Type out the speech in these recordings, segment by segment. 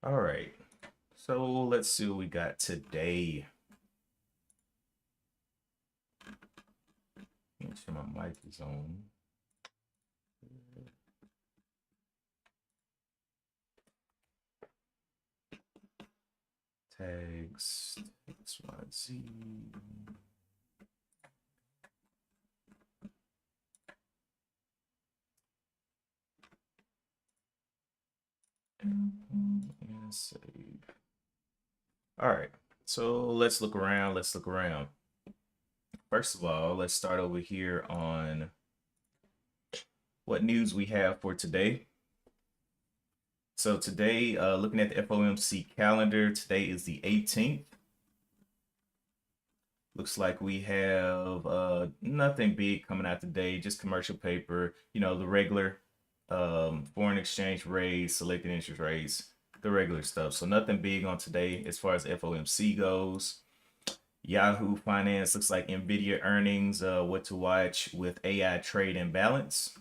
All right. So let's see what we got today. Make sure my mic is on. Tags XYZ. And save. All right. So let's look around. Let's look around. First of all, let's start over here on what news we have for today. So today, looking at the FOMC calendar, today is the 18th. Looks like we have nothing big coming out today, just commercial paper, the regular foreign exchange rates, selected interest rates, the regular stuff. So nothing big on today as far as FOMC goes. Yahoo Finance looks like Nvidia earnings, what to watch with AI trade imbalance.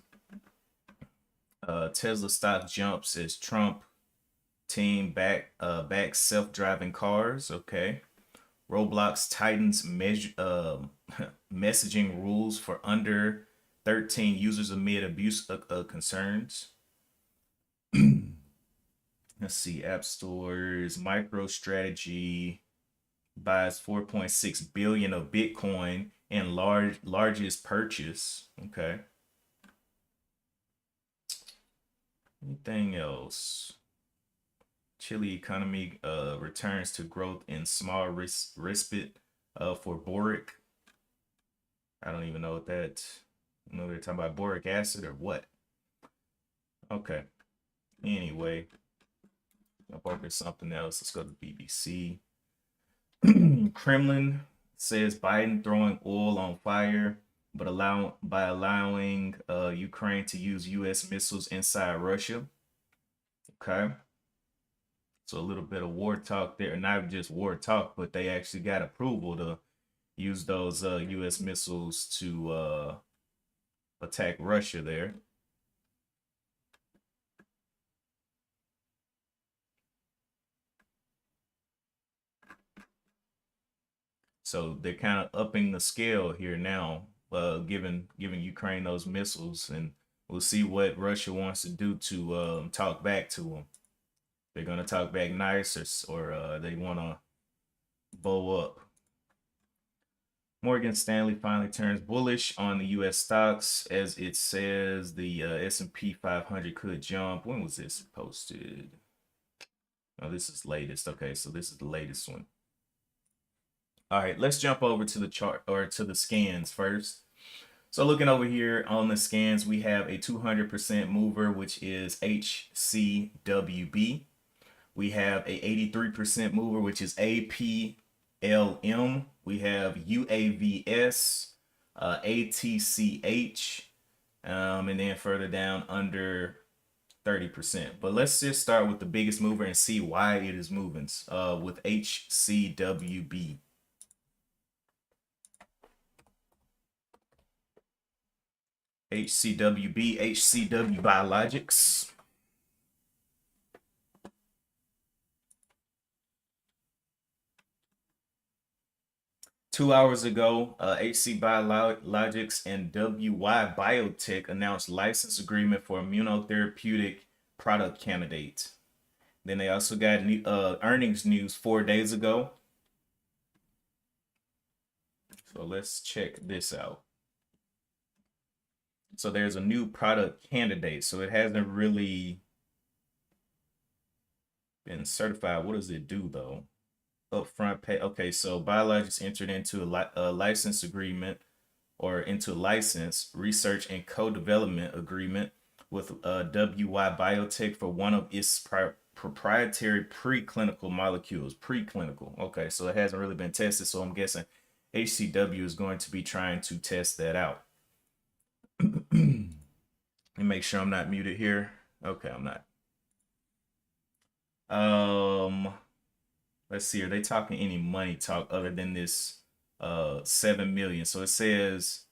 Tesla stock jumps as Trump team backs self-driving cars. Okay. Roblox tightens messaging rules for under 13 users amid abuse concerns. Let's see, app stores, MicroStrategy buys 4.6 billion of Bitcoin in largest purchase. Okay. Anything else? Chile economy returns to growth in small respite for boric. I don't even know what that. I know they're talking about boric acid or what. Okay. Anyway, I'll focus something else. Let's go to BBC. Kremlin says Biden throwing oil on fire, but allowing Ukraine to use U.S. missiles inside Russia. Okay. So a little bit of war talk there, not just war talk, but they actually got approval to use those U.S. missiles to attack Russia there. So they're kind of upping the scale here now, giving Ukraine those missiles, and we'll see what Russia wants to do to talk back to them. They're gonna talk back nice, or they want to bow up. Morgan Stanley finally turns bullish on the U.S. stocks as it says the S&P 500 could jump. When was this posted? Oh, this is latest. Okay, so this is the latest one. All right, let's jump over to the chart or to the scans first. So looking over here on the scans, we have a 200% mover, which is HCWB. We have a 83% mover, which is APLM. We have UAVS, ATCH, and then further down under 30%. But let's just start with the biggest mover and see why it is moving with HCWB. HCWB, HCW Biologics. Two hours ago, HC Biologics and WY Biotech announced license agreement for immunotherapeutic product candidate. Then they also got earnings news 4 days ago. So let's check this out. So there's a new product candidate. So it hasn't really been certified. What does it do though? Upfront pay. Okay, so Biologics entered into a license agreement or into license research and co-development agreement with WY Biotech for one of its proprietary preclinical molecules. Preclinical. Okay, so it hasn't really been tested. So I'm guessing HCW is going to be trying to test that out. And make sure I'm not muted here. Okay, I'm not. Let's see, are they talking any money talk other than this 7 million? So it says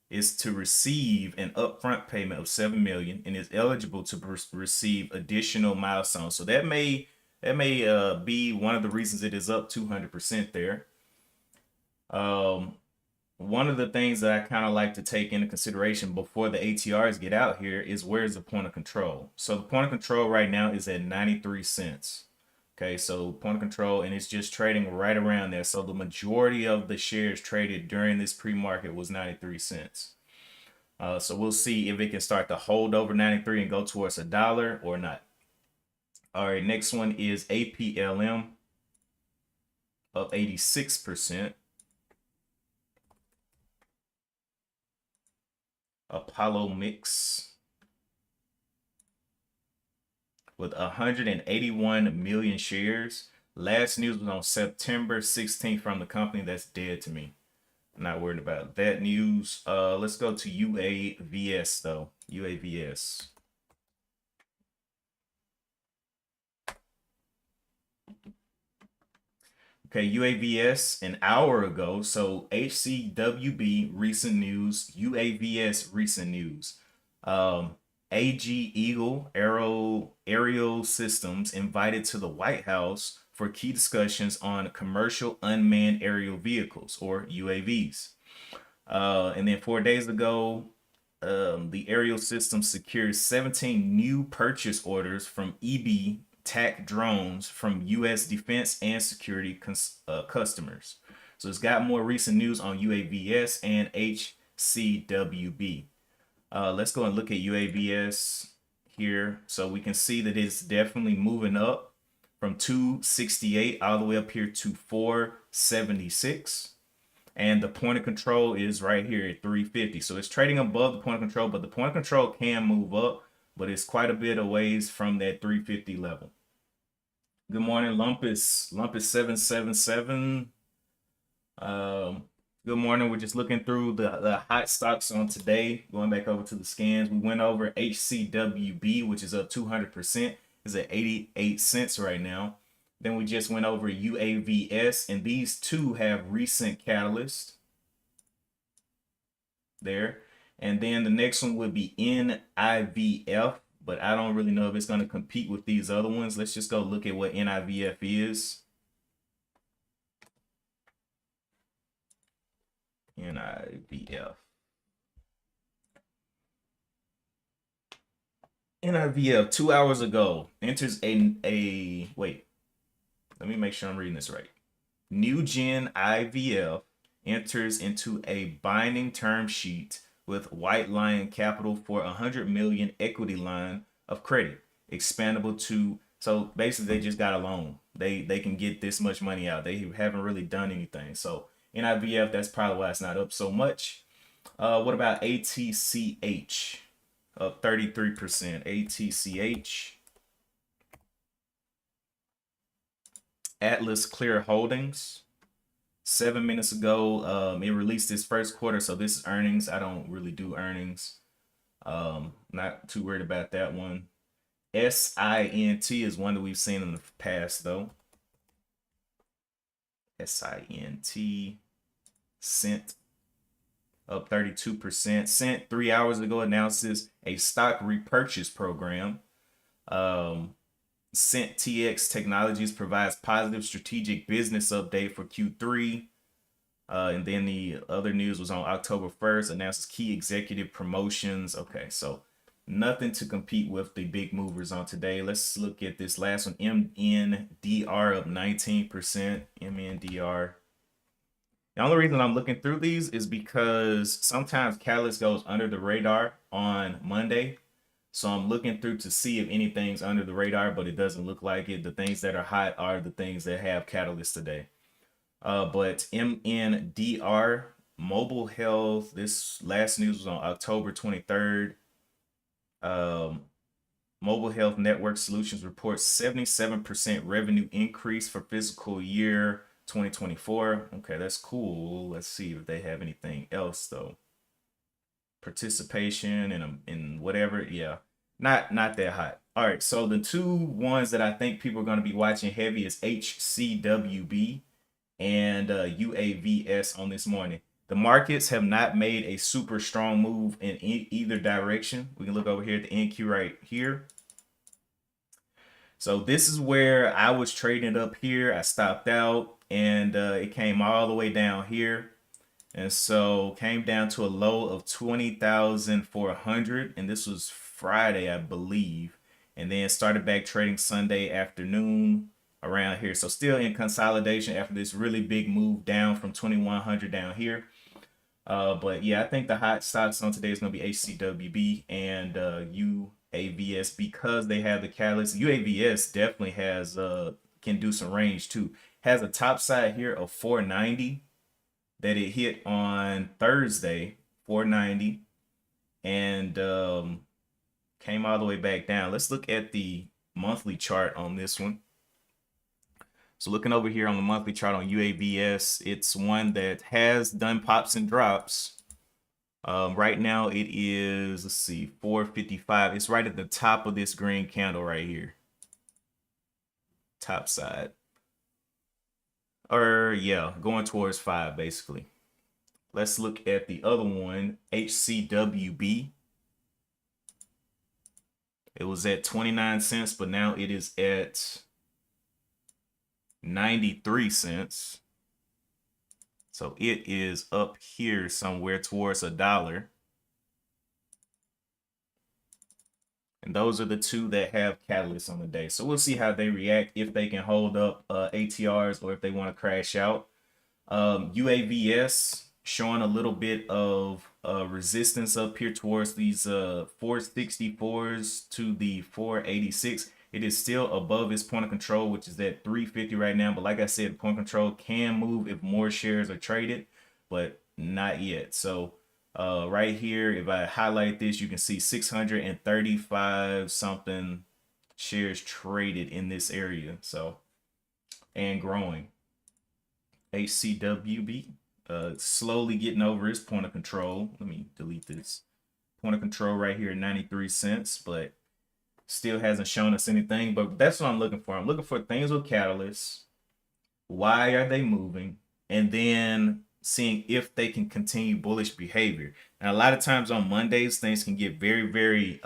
it's to receive an upfront payment of 7 million and is eligible to receive additional milestones. So that may That may be one of the reasons it is up 200% there. Um, One of the things that I kind of like to take into consideration before the ATRs get out here is where's the point of control. So the point of control right now is at 93 cents. Okay, so point of control, and it's just trading right around there. So the majority of the shares traded during this pre-market was 93 cents. So we'll see if it can start to hold over 93 and go towards $1 or not. All right, next one is APLM, up 86%. Apollo Mix with 181 million shares. Last news was on September 16th from the company. That's dead to me. I'm not worried about that news. Let's go to UAVS though. UAVS. Okay, UAVS an hour ago. So HCWB recent news, UAVS recent news. AG Eagle Aerial Systems invited to the White House for key discussions on commercial unmanned aerial vehicles or UAVs. And then 4 days ago, the aerial system secured 17 new purchase orders from EB TAC drones from U.S. defense and security customers. So it's got more recent news on UAVS and HCWB. Let's go and look at UAVS here. So we can see that it's definitely moving up from 268 all the way up here to 476. And the point of control is right here at 350. So it's trading above the point of control, but the point of control can move up, but it's quite a bit of ways from that 350 level. Good morning, Lumpus. Lumpus 777. Good morning. We're just looking through the hot stocks on today. Going back over to the scans, we went over HCWB, which is up 200%. Is at 88 cents right now. Then we just went over UAVS, and these two have recent catalyst there. And then the next one would be NIVF, but I don't really know if it's going to compete with these other ones. Let's just go look at what NIVF is. NIVF. NIVF 2 hours ago enters a wait. Let me make sure I'm reading this right. New Gen IVF enters into a binding term sheet with White Lion Capital for $100 million equity line of credit, expandable to. So basically, they just got a loan. They can get this much money out. They haven't really done anything. So NIVF, that's probably why it's not up so much. What about ATCH? Up 33%. ATCH. Atlas Clear Holdings. 7 minutes ago, it released its first quarter, so this is earnings. I don't really do earnings. Not too worried about that one. SINT is one that we've seen in the past, though. SINT. Cent. Up 32%. Cent 3 hours ago announces a stock repurchase program. Cent TX Technologies provides positive strategic business update for Q3. And then the other news was on October 1st, announces key executive promotions. Okay, so nothing to compete with the big movers on today. Let's look at this last one. MNDR up 19%. MNDR. The only reason I'm looking through these is because sometimes Catalyst goes under the radar on Monday. So I'm looking through to see if anything's under the radar, but it doesn't look like it. The things that are hot are the things that have catalyst today. But MNDR, Mobile Health, this last news was on October 23rd. Mobile Health Network Solutions reports 77% revenue increase for fiscal year 2024. Okay, that's cool. Let's see if they have anything else though. Participation in whatever, yeah. Not that hot. All right, so the two ones that I think people are going to be watching heavy is HCWB and UAVS on this morning. The markets have not made a super strong move in either direction. We can look over here at the NQ right here. So this is where I was trading up here. I stopped out and it came all the way down here. And so came down to a low of 20,400. And this was Friday, I believe. And then started back trading Sunday afternoon around here. So still in consolidation after this really big move down from 2,100 down here. But yeah, I think the hot stocks on today is going to be HCWB and UAVS because they have the catalyst. UAVS definitely has can do some range too. Has a top side here of 490 that it hit on Thursday, 490, and came all the way back down. Let's look at the monthly chart on this one. So looking over here on the monthly chart on UAVS, it's one that has done pops and drops. Right now it is, let's see, 455. It's right at the top of this green candle right here. Top side. Or yeah, going towards 5 basically. Let's look at the other one, HCWB. It was at 29 cents, but now it is at 93 cents. So it is up here somewhere towards $1. And those are the two that have catalysts on the day. So we'll see how they react, if they can hold up ATRs or if they want to crash out. UAVS showing a little bit of resistance up here towards these 464s to the 486. It is still above its point of control, which is at 350 right now. But like I said, the point of control can move if more shares are traded, but not yet. So right here, if I highlight this, you can see 635 something shares traded in this area. So, and growing. HCWB, slowly getting over its point of control. Let me delete this. Point of control right here at 93 cents, but still hasn't shown us anything. But that's what I'm looking for. I'm looking for things with catalysts. Why are they moving? And then seeing if they can continue bullish behavior. And a lot of times on Mondays, things can get very, very,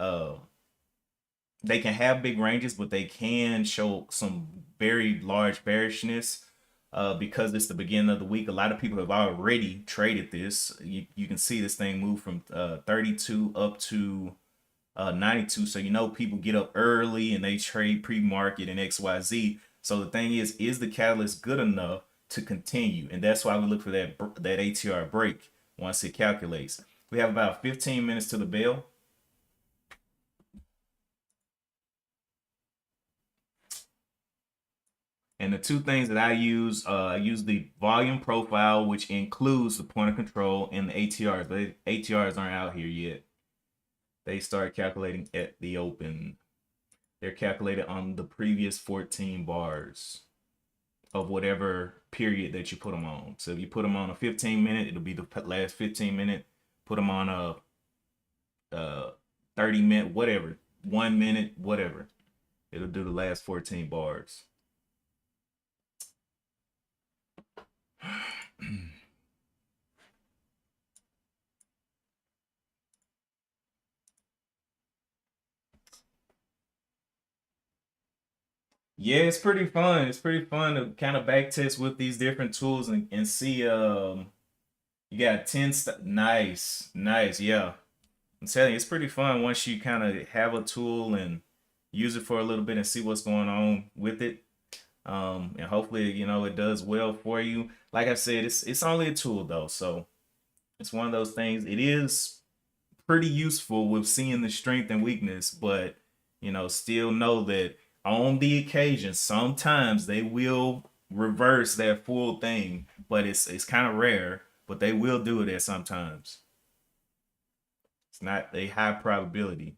they can have big ranges, but they can show some very large bearishness because it's the beginning of the week. A lot of people have already traded this. You can see this thing move from 32 up to 92. So, you know, people get up early and they trade pre-market and XYZ. So the thing is the catalyst good enough to continue? And that's why we look for that ATR break once it calculates. We have about 15 minutes to the bell. And the two things that I use the volume profile, which includes the point of control and the ATRs. But ATRs aren't out here yet. They start calculating at the open. They're calculated on the previous 14 bars of whatever period that you put them on. So if you put them on a 15-minute, it'll be the last 15-minute. Put them on a 30-minute, whatever, 1 minute, whatever. It'll do the last 14 bars. Yeah, it's pretty fun. It's pretty fun to kind of back test with these different tools and see you got 10 nice, yeah. I'm telling you, it's pretty fun once you kind of have a tool and use it for a little bit and see what's going on with it. And hopefully, you know, it does well for you. Like I said, it's only a tool though, so it's one of those things. It is pretty useful with seeing the strength and weakness, but you know, still know that on the occasion, sometimes they will reverse that full thing, but it's kind of rare, but they will do it at sometimes. It's not a high probability.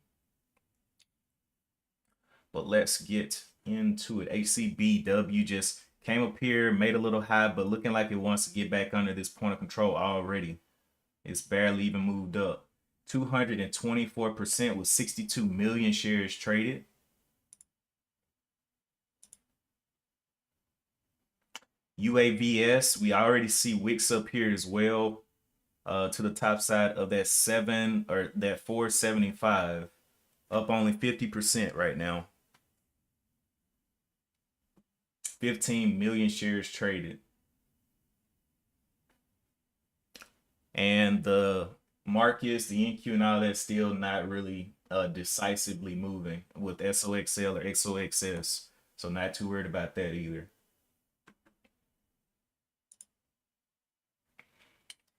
But let's get into it. HCBW just came up here, made a little high, but looking like it wants to get back under this point of control already. It's barely even moved up. 224% with 62 million shares traded. UAVS, we already see wicks up here as well to the top side of that 7 or that 475, up only 50% right now. 15 million shares traded. And the Marcus, the NQ, and all that still not really decisively moving with SOXL or XOXS. So not too worried about that either.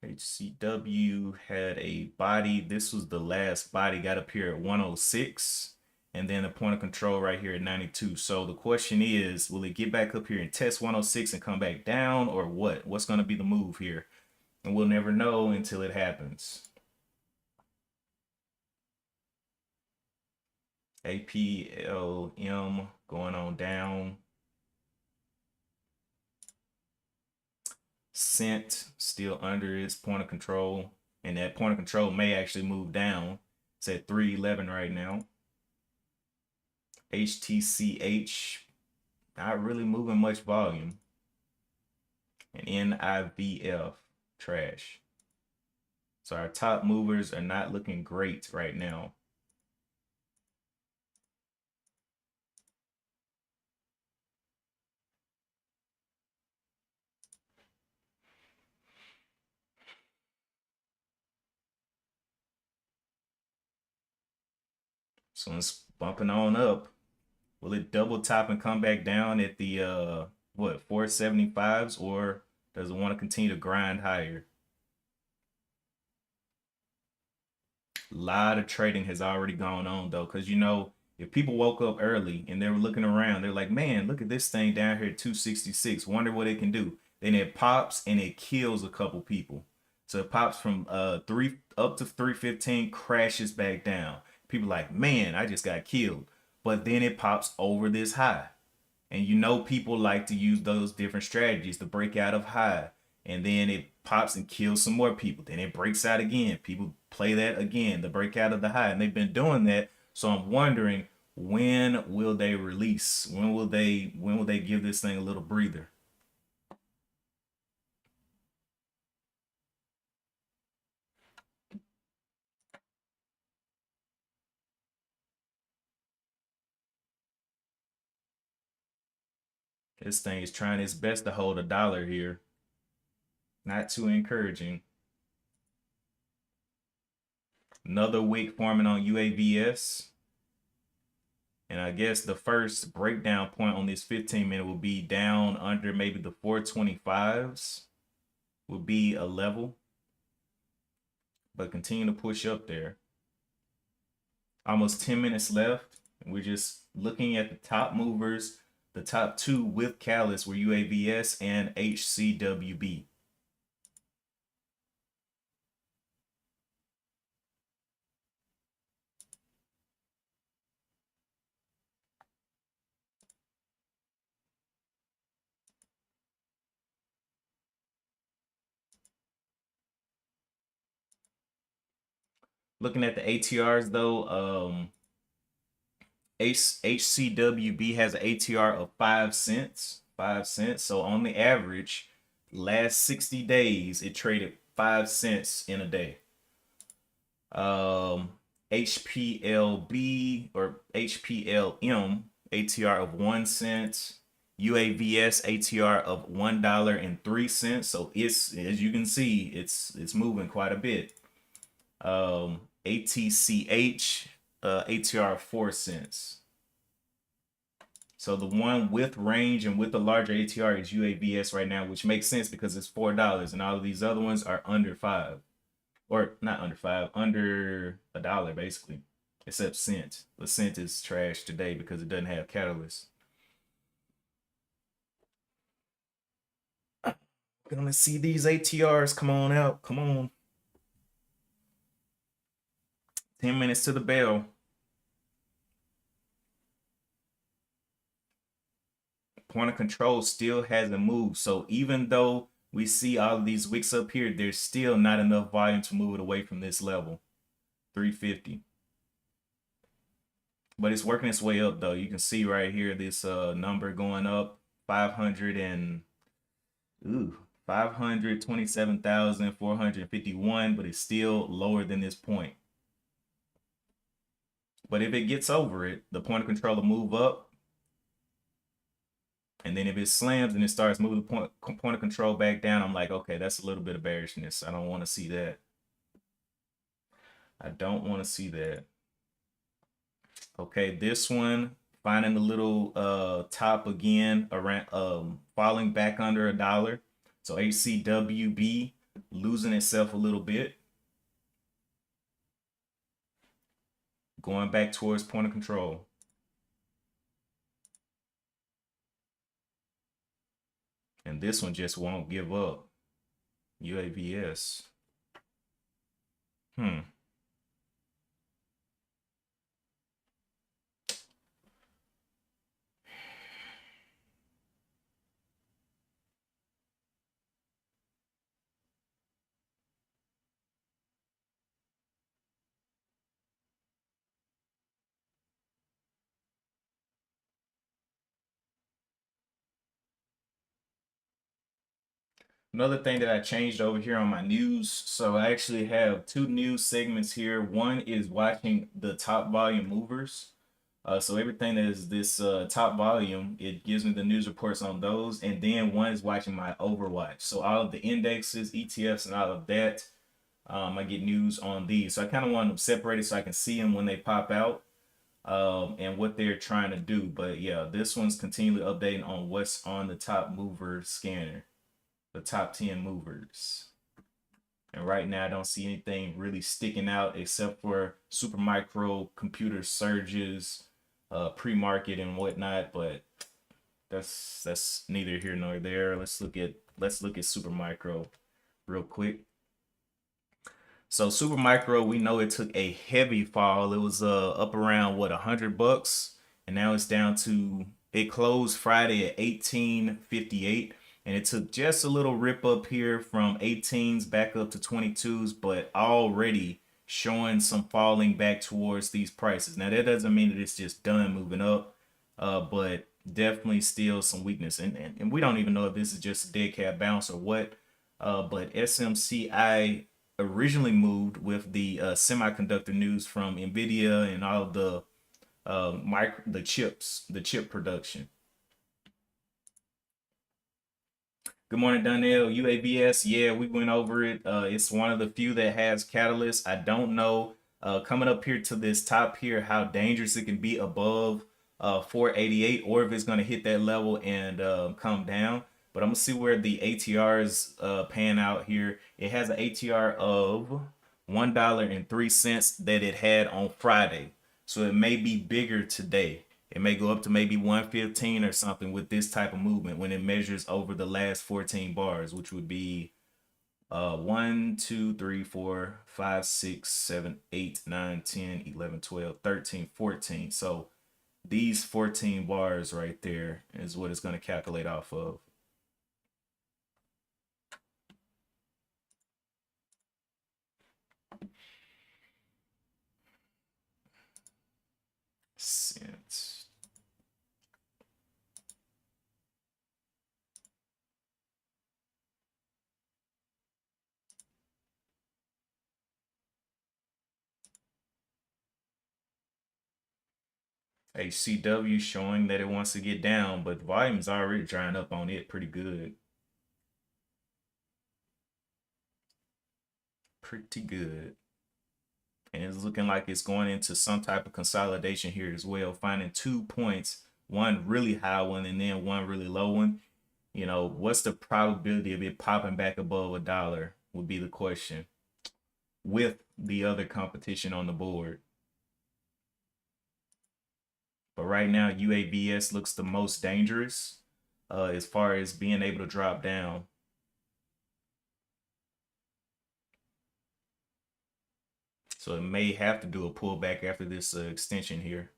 HCW had a body. This was the last body, got up here at 106. And then a point of control right here at 92. So the question is, will it get back up here and test 106 and come back down, or what? What's going to be the move here? And we'll never know until it happens. APLM going on down. Cent still under its point of control. And that point of control may actually move down. It's at 311 right now. HTCH, not really moving much volume. And NIVF, trash. So our top movers are not looking great right now. So it's bumping on up. Will it double top and come back down at the what, 475s, or does it want to continue to grind higher? A lot of trading has already gone on though, because you know, if people woke up early and they were looking around, they're like, man, look at this thing down here at 266. Wonder what it can do. Then it pops and it kills a couple people. So it pops from 3 up to 315, crashes back down. People like, man, I just got killed. But then it pops over this high. And you know, people like to use those different strategies to break out of high. And then it pops and kills some more people. Then it breaks out again. People play that again, the break out of the high. And they've been doing that. So I'm wondering, when will they release? When will they give this thing a little breather? This thing is trying its best to hold $1 here. Not too encouraging. Another wick forming on UAVS. And I guess the first breakdown point on this 15-minute will be down under maybe the 425s. Will be a level. But continue to push up there. Almost 10 minutes left. We're just looking at the top movers. The top two with catalyst were UAVS and HCWB. Looking at the ATRs though, HCWB has an ATR of 5 cents. 5 cents. So on the average, last 60 days, it traded 5 cents in a day. HPLB or HPLM ATR of 1 cent. UAVS ATR of $1.03. So it's, as you can see, it's moving quite a bit. ATCH ATR of 4 cents. So the one with range and with the larger ATR is UAVS right now, which makes sense because it's $4, and all of these other ones are under 5, or not under 5, under $1 basically, except cent. The cent is trash today because it doesn't have catalyst. Gonna see these ATRs come on out. Come on. 10 minutes to the bell. Point of control still hasn't moved. So even though we see all of these wicks up here, there's still not enough volume to move it away from this level, 350. But it's working its way up though. You can see right here this number going up, 527,451, but it's still lower than this point. But if it gets over it, the point of control will move up. And then if it slams and it starts moving the point of control back down, I'm like, okay, that's a little bit of bearishness. I don't want to see that. I don't want to see that. Okay, this one, finding the little top again around falling back under $1. So HCWB losing itself a little bit. Going back towards point of control. And this one just won't give up. UAVS. Another thing that I changed over here on my news. So I actually have two news segments here. One is watching the top volume movers. So everything that is this top volume, it gives me the news reports on those. And then one is watching my Overwatch. So all of the indexes, ETFs, and all of that, I get news on these. So I kind of want them separated so I can see them when they pop out and what they're trying to do. But yeah, this one's continually updating on what's on the top mover scanner, the top 10 movers. And right now, I don't see anything really sticking out except for super micro computer surges, pre-market and whatnot. But that's neither here nor there. Let's look at super micro real quick. So super micro, we know it took a heavy fall. It was up around what, $100, and now it's down to, it closed Friday at 1858, and it took just a little rip up here from 18s back up to 22s, but already showing some falling back towards these prices. Now that doesn't mean that it's just done moving up, but definitely still some weakness, and we don't even know if this is just a dead cat bounce or what. But SMCI originally moved with the semiconductor news from Nvidia and all of the chip production. Good morning, Donnell. UABS, yeah, we went over it. It's one of the few that has catalyst. I don't know coming up here to this top here how dangerous it can be above 488, or if it's going to hit that level and come down. But I'm gonna see where the ATRs pan out here. It has an ATR of $1.03 that it had on Friday, so it may be bigger today. It may go up to maybe 115 or something with this type of movement when it measures over the last 14 bars, which would be 1, 2, 3, 4, 5, 6, 7, 8, 9, 10, 11, 12, 13, 14. So these 14 bars right there is what it's going to calculate off of. Cents. HCW showing that it wants to get down, but volume's already drying up on it pretty good. Pretty good. And it's looking like it's going into some type of consolidation here as well, finding 2 points, one really high one and then one really low one. You know, what's the probability of it popping back above $1 would be the question with the other competition on the board. But right now, UAVS looks the most dangerous as far as being able to drop down. So it may have to do a pullback after this extension here.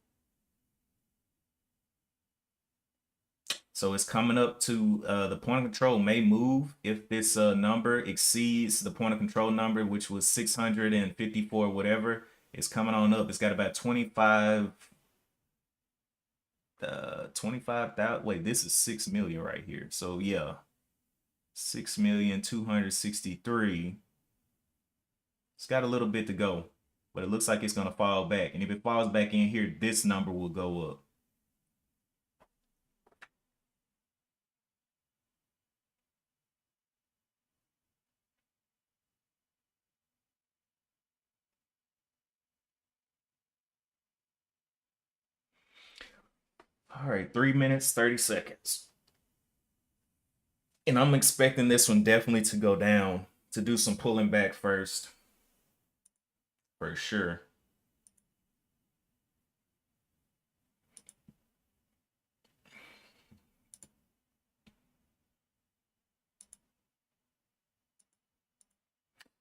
So it's coming up to the point of control may move if this number exceeds the point of control number, which was 654, whatever. It's coming on up. It's got about 25,000. Wait, this is 6 million right here. So yeah, 6,263,000. It's got a little bit to go, but it looks like it's going to fall back. And if it falls back in here, this number will go up. All right, 3 minutes, 30 seconds. And I'm expecting this one definitely to go down, to do some pulling back first, for sure.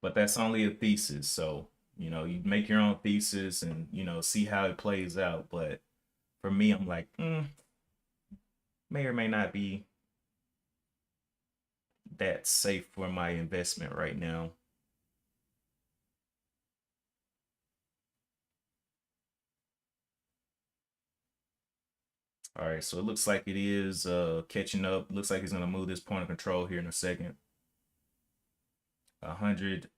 But that's only a thesis. So, you make your own thesis and, see how it plays out. But for me, I'm like, may or may not be that safe for my investment right now. All right, so it looks like it is catching up. Looks like it's gonna move this point of control here in a second. 100.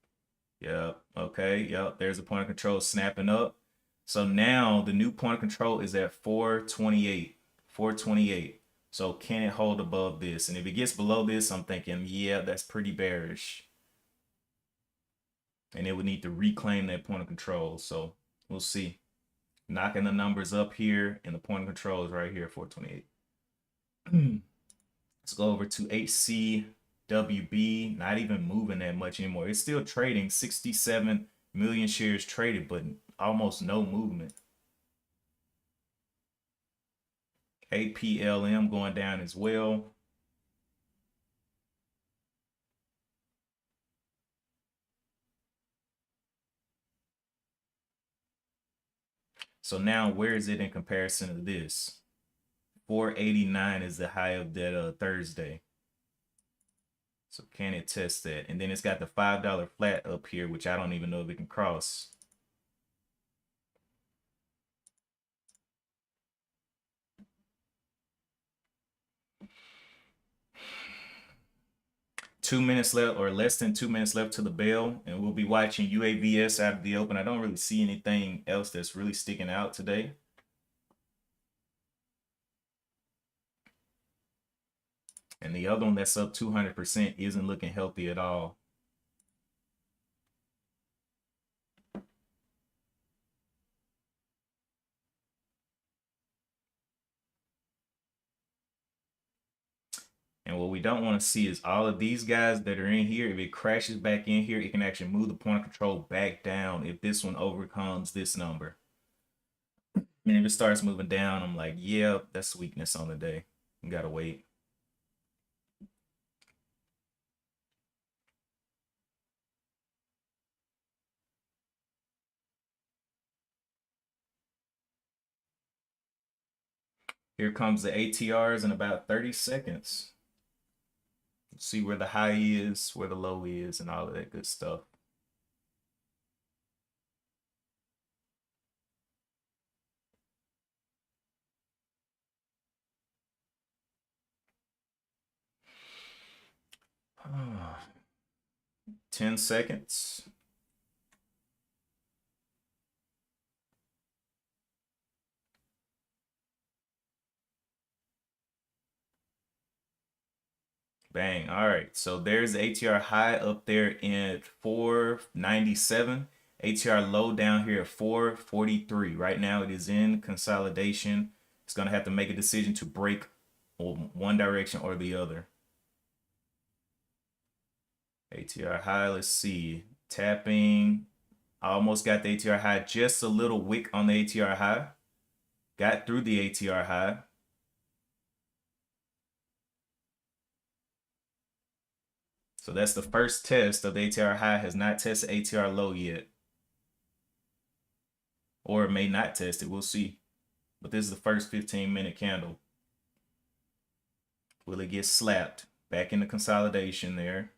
Yep. Okay. Yep. There's a point of control snapping up. So now the new point of control is at 428. 428. So can it hold above this? And if it gets below this, I'm thinking, yeah, that's pretty bearish. And it would need to reclaim that point of control. So we'll see. Knocking the numbers up here, and the point of control is right here, 428. Let's go over to HCWB. Not even moving that much anymore. It's still trading, 67 million shares traded, but almost no movement. APLM going down as well. So now where is it in comparison to this? 489 is the high of that Thursday. So can it test that? And then it's got the $5 flat up here, which I don't even know if it can cross. Two minutes left, or less than 2 minutes left to the bell, and we'll be watching UAVS out of the open. I don't really see anything else that's really sticking out today. And the other one that's up 200% isn't looking healthy at all. And what we don't want to see is all of these guys that are in here. If it crashes back in here, it can actually move the point of control back down if this one overcomes this number. And if it starts moving down, I'm like, yeah, that's weakness on the day. You gotta wait. Here comes the ATRs in about 30 seconds. See where the high is, where the low is, and all of that good stuff. Oh, 10 seconds. Bang. All right. So there's the ATR high up there in 497. ATR low down here at 443. Right now it is in consolidation. It's going to have to make a decision to break one direction or the other. ATR high, let's see. Tapping. I almost got the ATR high, just a little wick on the ATR high. Got through the ATR high. So that's the first test of the ATR high. Has not tested ATR low yet. Or it may not test it. We'll see. But this is the first 15-minute candle. Will it get slapped? Back into consolidation there.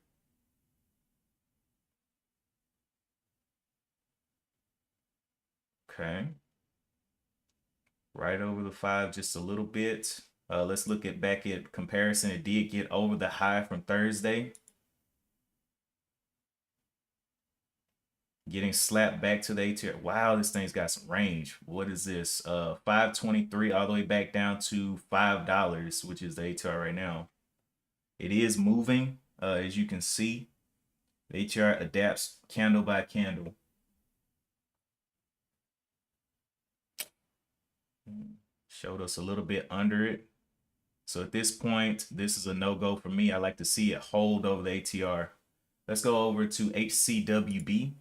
Okay. Right over the 5 just a little bit. Let's look at back at comparison. It did get over the high from Thursday. Getting slapped back to the ATR. Wow, this thing's got some range. What is this? 523 all the way back down to $5, which is the ATR right now. It is moving, as you can see. The ATR adapts candle by candle. Showed us a little bit under it. So at this point, this is a no-go for me. I like to see it hold over the ATR. Let's go over to HCWB.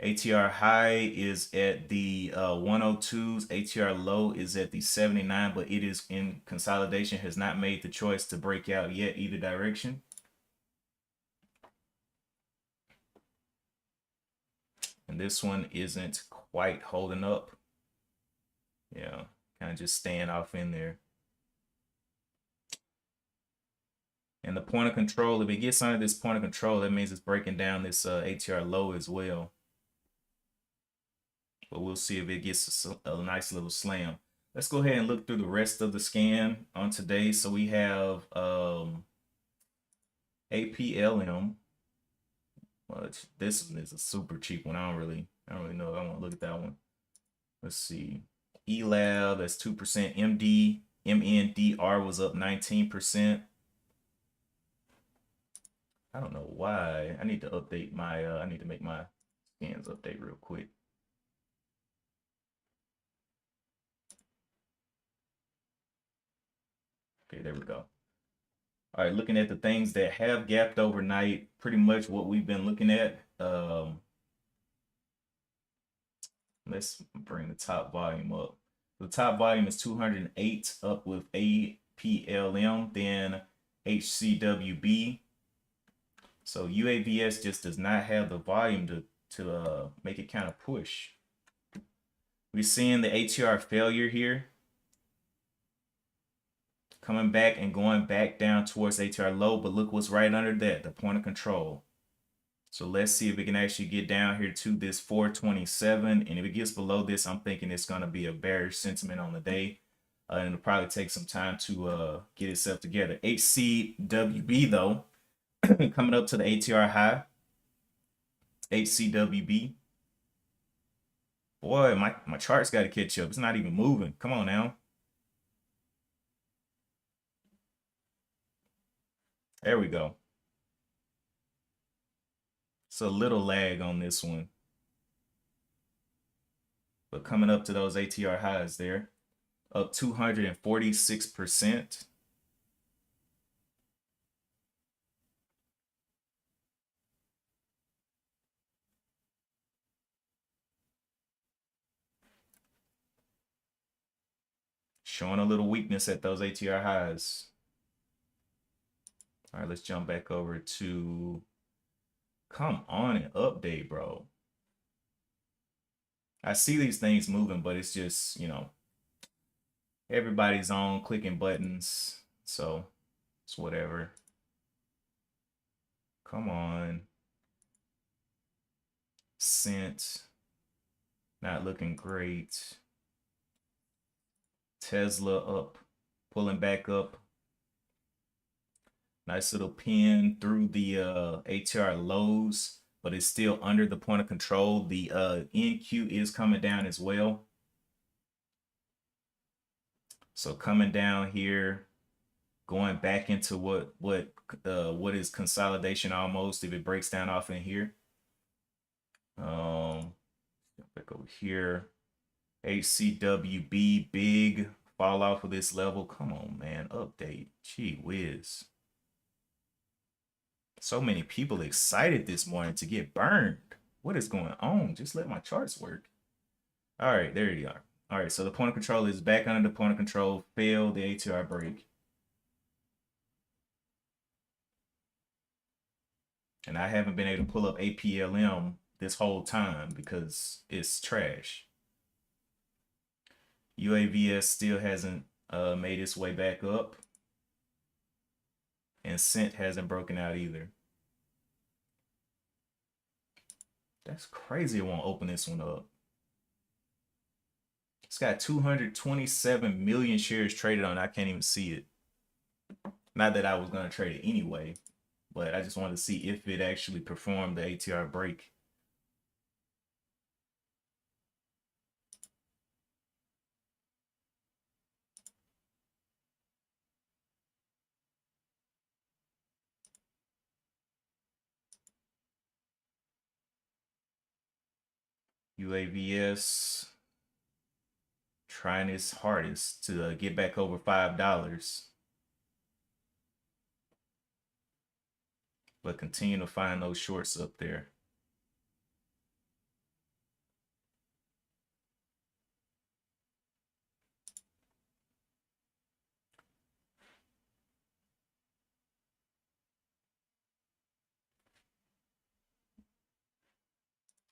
ATR high is at the 102s. ATR low is at the 79, but it is in consolidation, has not made the choice to break out yet either direction. And this one isn't quite holding up. Yeah, kind of just staying off in there. And the point of control, if it gets under this point of control, that means it's breaking down this ATR low as well. But we'll see if it gets a nice little slam. Let's go ahead and look through the rest of the scan on today. So we have APLM. Well, this one is a super cheap one. I don't really know if I want to look at that one. Let's see. ELAB, that's 2%. MNDR was up 19%. I don't know why. I need to update my I need to make my scans update real quick. Okay, there we go. All right, looking at the things that have gapped overnight, pretty much what we've been looking at. Let's bring the top volume up. The top volume is 208 up with APLM, then HCWB. So UAVS just does not have the volume to make it kind of push. We're seeing the ATR failure here, coming back and going back down towards ATR low, but look what's right under that, the point of control. So let's see if we can actually get down here to this 427. And if it gets below this, I'm thinking it's going to be a bearish sentiment on the day. And it'll probably take some time to get itself together. HCWB, though, coming up to the ATR high. HCWB. Boy, my chart's got to catch up. It's not even moving. Come on now. There we go. It's a little lag on this one. But coming up to those ATR highs there, up 246%. Showing a little weakness at those ATR highs. All right, let's jump back over to, come on and update, bro. I see these things moving, but it's just, you know, everybody's on clicking buttons. So it's whatever. Come on. Cent. Not looking great. Tesla up, pulling back up. Nice little pin through the ATR lows, but it's still under the point of control. The NQ is coming down as well. So coming down here, going back into what is consolidation almost if it breaks down off in here. Back over here. HCWB, big fall off of this level. Come on, man, update. Gee whiz. So many people excited this morning to get burned. What is going on? Just let my charts work. All right, there you are. All right, so the point of control is back under the point of control. Failed the ATR break. And I haven't been able to pull up APLM this whole time because it's trash. UAVS still hasn't made its way back up. And Cent hasn't broken out either. That's crazy it won't open this one up. It's got 227 million shares traded on it. I can't even see it. Not that I was going to trade it anyway, but I just wanted to see if it actually performed the ATR break. UAVS trying its hardest to get back over $5, but continue to find those shorts up there.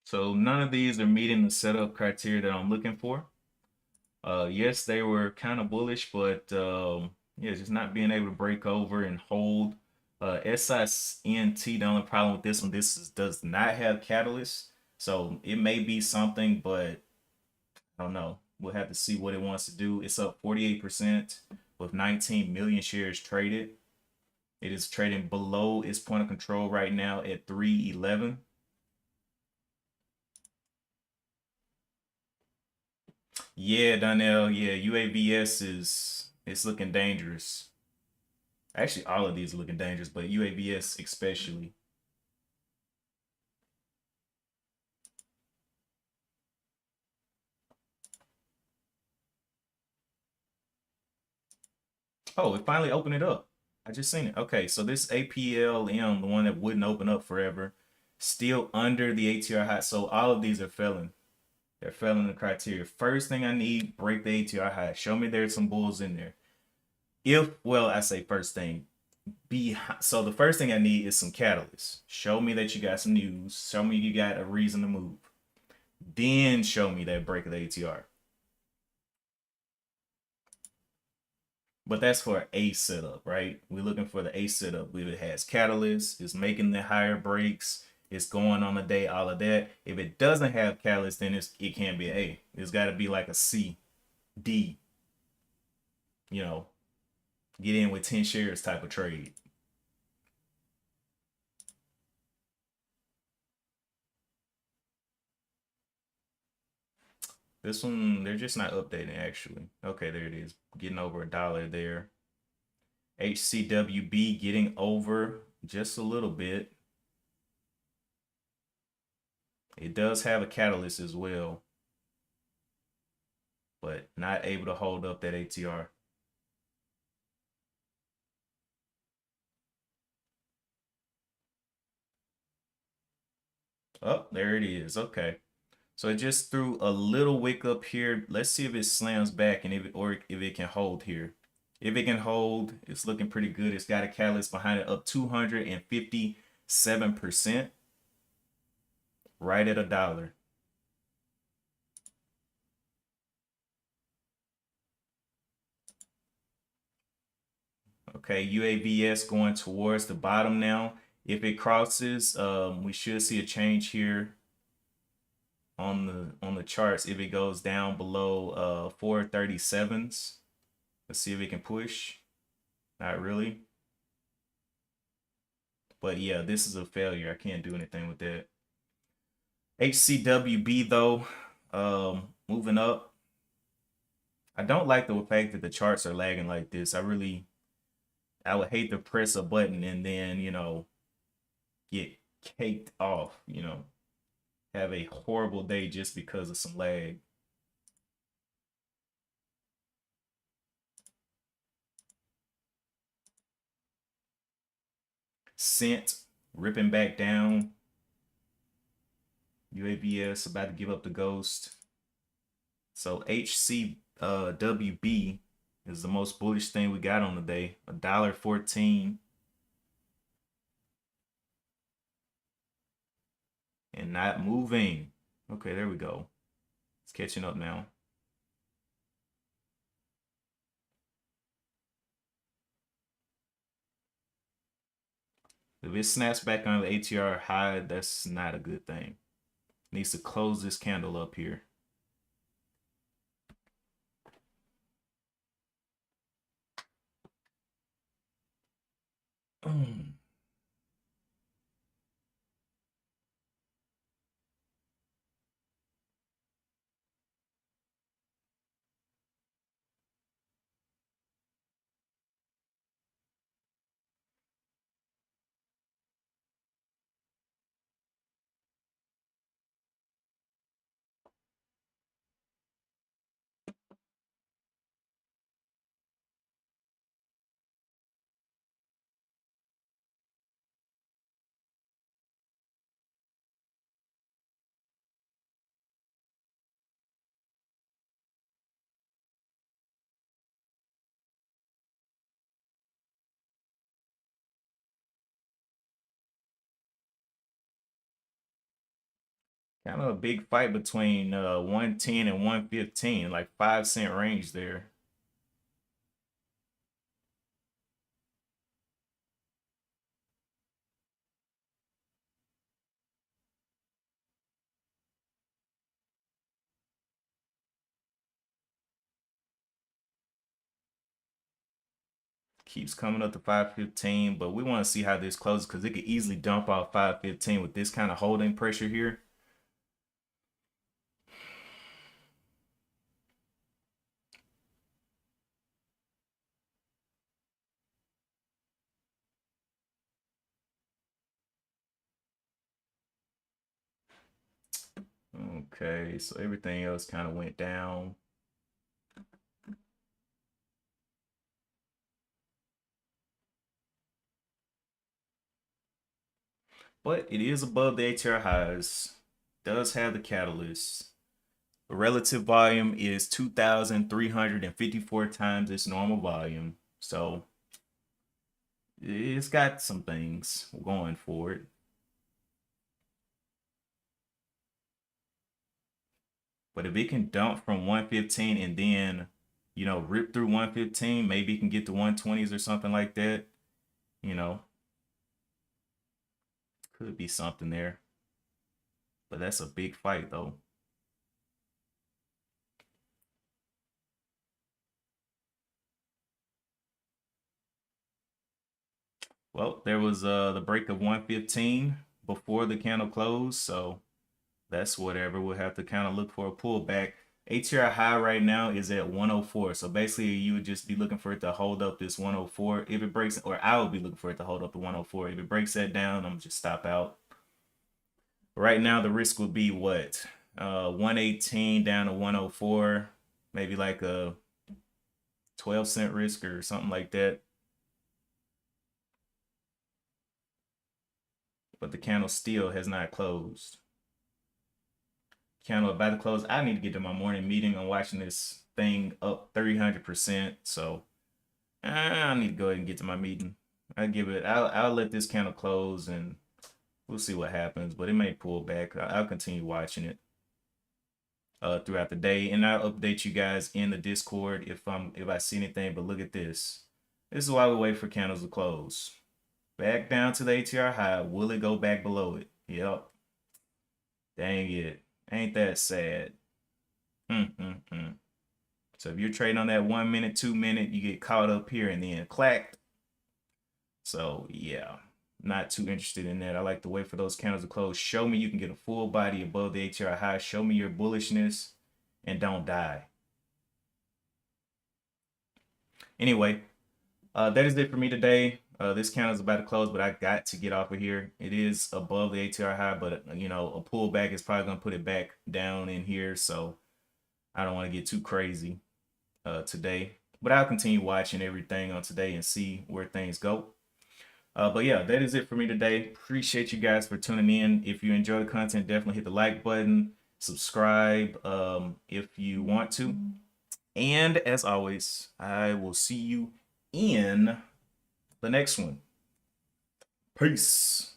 So none of these are meeting the setup criteria that I'm looking for. Yes, they were kind of bullish, but yeah, just not being able to break over and hold. SINT, the only problem with this one, does not have catalyst. So it may be something, but I don't know. We'll have to see what it wants to do. It's up 48% with 19 million shares traded. It is trading below its point of control right now at 311. Yeah, Donnell. Yeah, UAVS is it's looking dangerous. Actually, all of these are looking dangerous, but UAVS especially. Oh, it finally opened it up. I just seen it. Okay, so this APLM, the one that wouldn't open up forever, still under the ATR high. So all of these are failing. They're failing the criteria. First thing I need, break the ATR high. Show me there's some bulls in there. Well, I say first thing, so the first thing I need is some catalysts. Show me that you got some news. Show me you got a reason to move. Then show me that break of the ATR. But that's for a setup, right? We're looking for the A setup. If it has catalyst, it's making the higher breaks, it's going on the day, all of that. If it doesn't have catalyst, then it can't be an A. It's got to be like a C, D. You know, get in with 10 shares type of trade. This one, they're just not updating actually. Okay, there it is. Getting over $1 there. HCWB getting over just a little bit. It does have a catalyst as well, but not able to hold up that ATR. Oh, there it is. Okay. So it just threw a little wick up here. Let's see if it slams back and if it can hold here. If it can hold, it's looking pretty good. It's got a catalyst behind it up 257%, right at $1. Okay, UAVS going towards the bottom now. If it crosses, we should see a change here on the charts. If it goes down below 437s, let's see if it can push. Not really. But yeah, this is a failure. I can't do anything with that. HCWB though, moving up. I don't like the fact that the charts are lagging like this. I would hate to press a button and then, get caked off, have a horrible day just because of some lag. Scent ripping back down. UAVS about to give up the ghost. So HCWB is the most bullish thing we got on the day. $1.14. And not moving. Okay, there we go. It's catching up now. If it snaps back on the ATR high, that's not a good thing. It needs to close this candle up here. Kind of a big fight between 110 and 115, like 5 cent range there. Keeps coming up to 515, but we want to see how this closes because it could easily dump off 515 with this kind of holding pressure here. Okay, so everything else kind of went down. But it is above the ATR highs. Does have the catalyst. The relative volume is 2,354 times its normal volume. So it's got some things going for it. But if it can dump from 115 and then, rip through 115, maybe it can get to 120s or something like that, you know, could be something there. But that's a big fight though. Well, there was the break of 115 before the candle closed, so that's whatever. We'll have to kind of look for a pullback. ATR high right now is at 104. So basically, you would just be looking for it to hold up this 104. If it breaks, or I would be looking for it to hold up the 104. If it breaks that down, I'm just stop out. Right now, the risk would be what? 118 down to 104. Maybe like a 12-cent risk or something like that. But the candle still has not closed. Candle about to close. I need to get to my morning meeting. I'm watching this thing up 300%. So I need to go ahead and get to my meeting. I'll let this candle close and we'll see what happens. But it may pull back. I'll continue watching it throughout the day, and I'll update you guys in the Discord if I see anything. But look at this. This is why we wait for candles to close. Back down to the ATR high. Will it go back below it? Yep. Dang it. Ain't that sad? So if you're trading on that 1 minute, 2 minute, you get caught up here and then clacked. So yeah, not too interested in that. I like to wait for those candles to close. Show me you can get a full body above the ATR high. Show me your bullishness and don't die. Anyway, that is it for me today. This candle is about to close, but I got to get off of here. It is above the ATR high, but a pullback is probably going to put it back down in here. So I don't want to get too crazy today, but I'll continue watching everything on today and see where things go. But yeah, that is it for me today. Appreciate you guys for tuning in. If you enjoy the content, definitely hit the like button, subscribe if you want to. And as always, I will see you in the next one. Peace.